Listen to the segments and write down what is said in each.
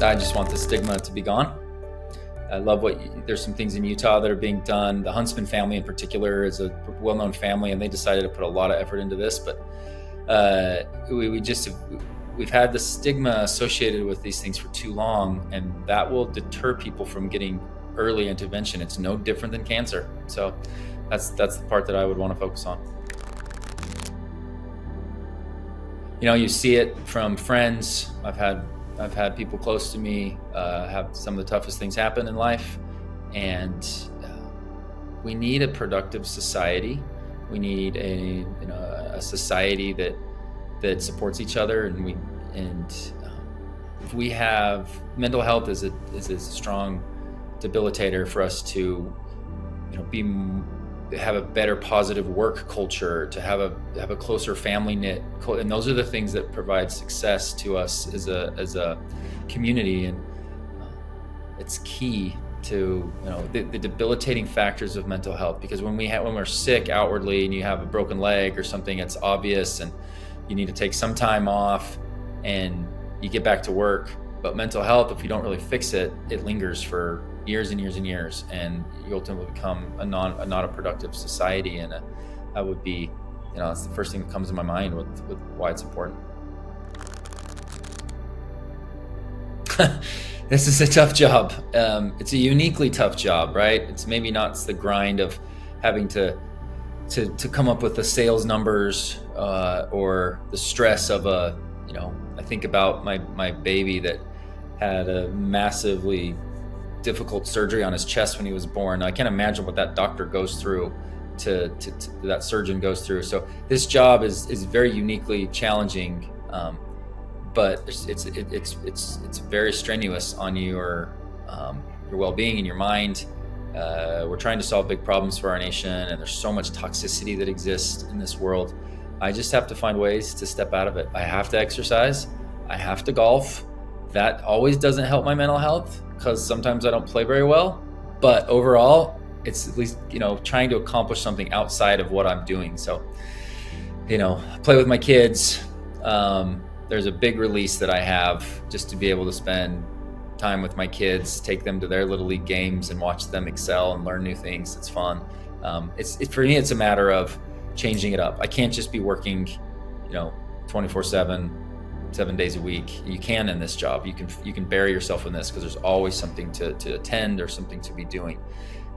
I just want the stigma to be gone. I love there's some things in Utah that are being done. The Huntsman family in particular is a well-known family, and they decided to put a lot of effort into this, but we've had the stigma associated with these things for too long, and that will deter people from getting early intervention. It's no different than cancer. So that's the part that I would want to focus on. You see it from friends. I've had people close to me have some of the toughest things happen in life, and we need a productive society. We need a society that supports each other, and if we have mental health is a strong debilitator for us to have a better positive work culture, to have a closer family knit, and those are the things that provide success to us as a community. And it's key to the debilitating factors of mental health, because when we're sick outwardly and you have a broken leg or something, it's obvious and you need to take some time off and you get back to work. But mental health, if you don't really fix it, it lingers for years and years and years, and you ultimately become not a productive society. And that would be, that's the first thing that comes to my mind with why it's important. This is a tough job. It's a uniquely tough job, right? It's maybe not the grind of having to come up with the sales numbers or the stress of I think about my baby that had a massively difficult surgery on his chest when he was born. I can't imagine what that doctor goes through, that surgeon goes through. So this job is very uniquely challenging, but it's very strenuous on your well-being and your mind. We're trying to solve big problems for our nation, and there's so much toxicity that exists in this world. I just have to find ways to step out of it. I have to exercise. I have to golf. That always doesn't help my mental health, because sometimes I don't play very well. But overall, it's at least, trying to accomplish something outside of what I'm doing. So, play with my kids. There's a big release that I have just to be able to spend time with my kids, take them to their little league games and watch them excel and learn new things. It's fun. For me, it's a matter of changing it up. I can't just be working, 24/7, 7 days a week. You can in this job. You can bury yourself in this because there's always something to attend or something to be doing,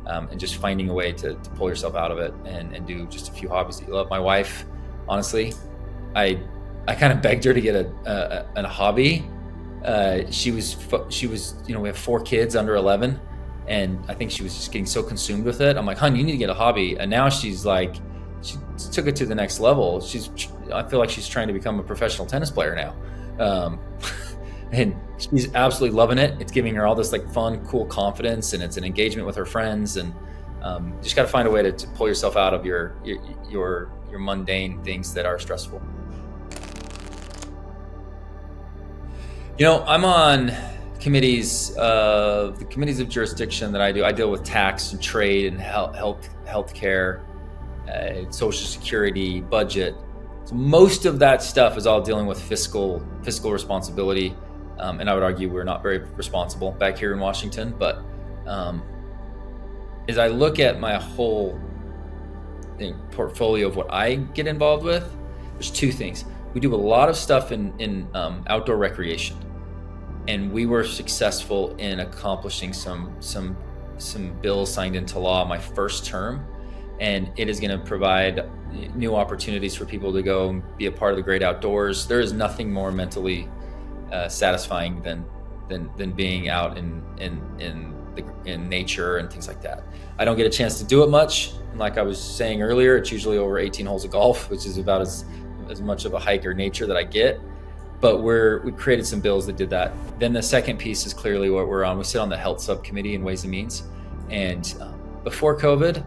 and just finding a way to pull yourself out of it and do just a few hobbies that you love. My wife, honestly, I kind of begged her to get a hobby. She was we have 4 kids under 11, and I think she was just getting so consumed with it. I'm like, "Hon, you need to get a hobby." And now she's like, she took it to the next level. I feel like she's trying to become a professional tennis player now. And she's absolutely loving it. It's giving her all this fun, cool confidence, and it's an engagement with her friends. And you just got to find a way to pull yourself out of your mundane things that are stressful. I'm on committees of jurisdiction that I do. I deal with tax and trade and healthcare, Social Security, budget. So most of that stuff is all dealing with fiscal responsibility, and I would argue we're not very responsible back here in Washington. But as I look at my whole portfolio of what I get involved with, there's 2 things. We do a lot of stuff in outdoor recreation, and we were successful in accomplishing some bills signed into law my first term. And it is going to provide new opportunities for people to go and be a part of the great outdoors. There is nothing more mentally satisfying than being out in nature and things like that. I don't get a chance to do it much. Like I was saying earlier, it's usually over 18 holes of golf, which is about as much of a hike or nature that I get. But we created some bills that did that. Then the second piece is clearly what we're on. We sit on the health subcommittee in Ways and Means. And before COVID,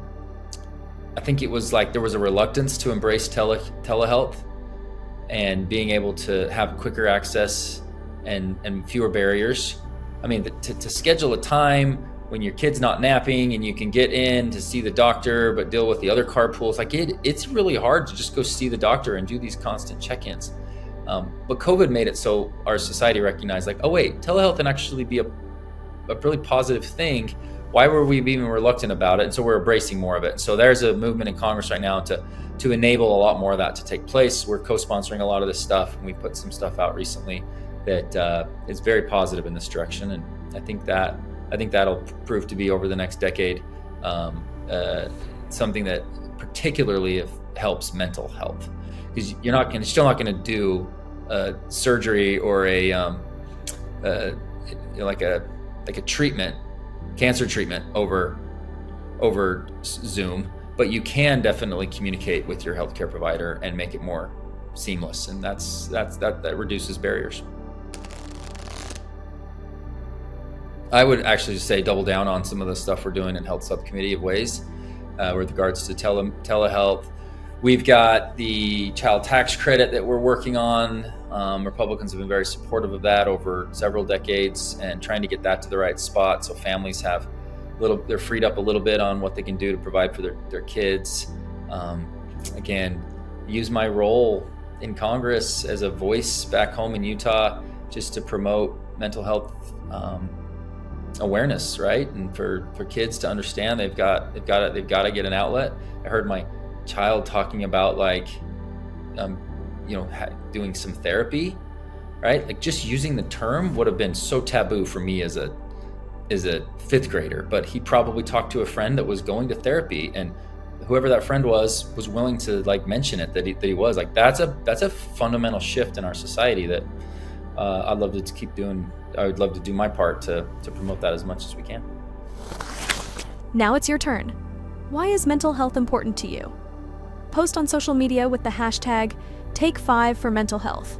I think it was there was a reluctance to embrace telehealth and being able to have quicker access and fewer barriers. I mean, to schedule a time when your kid's not napping and you can get in to see the doctor but deal with the other carpools, it's really hard to just go see the doctor and do these constant check-ins. But COVID made it so our society recognized, like, oh wait, telehealth can actually be a really positive thing. Why were we even reluctant about it? And so we're embracing more of it. So there's a movement in Congress right now to enable a lot more of that to take place. We're co-sponsoring a lot of this stuff, and we put some stuff out recently that is very positive in this direction. And I think that'll prove to be, over the next decade, something that particularly helps mental health, because you're still not going to do surgery or like a treatment, cancer treatment over Zoom, but you can definitely communicate with your healthcare provider and make it more seamless, and that reduces barriers. I would actually say double down on some of the stuff we're doing in Health Subcommittee of ways with regards to telehealth. We've got the child tax credit that we're working on. Republicans have been very supportive of that over several decades, and trying to get that to the right spot so families they're freed up a little bit on what they can do to provide for their kids. Again, use my role in Congress as a voice back home in Utah, just to promote mental health awareness, right? And for kids to understand they've got to get an outlet. I heard my child talking about, like, doing some therapy, right? Like, just using the term would have been so taboo for me as a fifth grader, but he probably talked to a friend that was going to therapy, and whoever that friend was willing to, like, mention it, that he was like, that's a fundamental shift in our society that I'd love to keep doing. I would love to do my part to promote that as much as we can. Now it's your turn. Why is mental health important to you? Post on social media with the hashtag #Take5 for mental health.